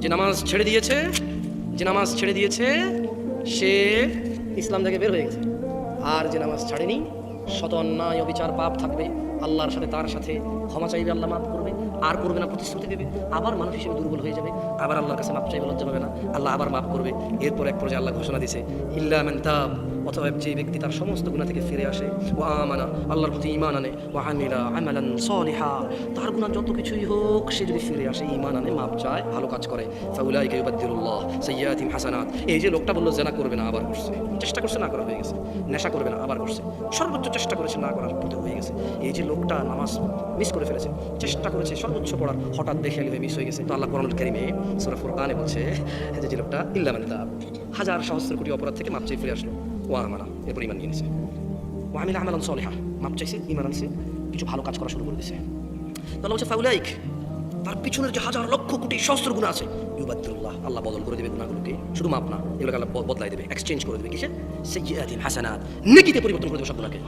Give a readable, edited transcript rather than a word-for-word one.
যে নামাজ ছেড়ে দিয়েছে সে ইসলাম থেকে বের হয়ে গেছে। আর যে নামাজ ছাড়েনি, শত অন্যায় অবিচার পাপ থাকবে, আল্লাহর সাথে তার সাথে ক্ষমা চাইবে, আল্লাহ মাফ করবে, আর করবে না, প্রতিশ্রুতি দেবে, আবার মানুষ হিসেবে দুর্বল হয়ে যাবে, আবার আল্লাহর কাছে মাফ চাইবে, লজ্জা পাবে না, আল্লাহ আবার মাফ করবে। এরপর এক পর্যায়ে আল্লাহ ঘোষণা দিয়েছে ইল্লা মান তাব, অতএব যে ব্যক্তি তার সমস্ত গুনাহ থেকে ফিরে আসে, ওয়া আমানা, আল্লাহর প্রতি ঈমান আনে, ওয়া আমিলা আমালান সলিহা, তার গুনাহ যত কিছুই হোক সে যদি ফিরে আসে, ঈমান আনে, মাপ চায়, ভালো কাজ করে, ফাউলাইকা ইউবাদদিলুল্লাহ সাইয়্যাতিহিম হাসানাত। এই যে লোকটা বলল জেনা করবে না, আবার করছে, চেষ্টা করছে না করা হয়ে গেছে, নেশা করবে না আবার করছে, সর্বোচ্চ চেষ্টা করেছে না করার পথে হয়ে গেছে। এই যে লোকটা নামাজ মিস করে ফেলেছে, চেষ্টা করেছে সর্বোচ্চ পড়ার, হঠাৎ দেখে হয়ে মিস হয়ে গেছে, তো আল্লাহ কোরআনুল কারীমে সূরা ফুরকানে বলছে যে লোকটা ইল্লা মান তাব, হাজার সহস্র কোটি অপরাধ থেকে মাপ চেয়ে ফিরে আসলো, ওয়া আমানা, এরপর ঈমান নিয়ে নিয়েছে, ওয়া আমিলা আমালান সলিহা, মাপ চাইছে, ঈমান আনছে, কিছু ভালো কাজ করা শুরু করে দিয়েছে। তো আল্লাহ বলছে ফাউলাইক, তার পিছনের যে হাজার লক্ষ কোটি সহস্র গুনাহ আছে, ইউবাদদিলুল্লাহ, আল্লাহ বদল করে দেবে গুনাহগুলোকে, শুধু মাপ না, এগুলোকে আল্লাহ বদলাই দেবে, এক্সচেঞ্জ করে দেবে, কিসে? সাইয়্যাতিহিম হাসানাত, নেকিতে পরিবর্তন করে দেবে সব গুনাহকে।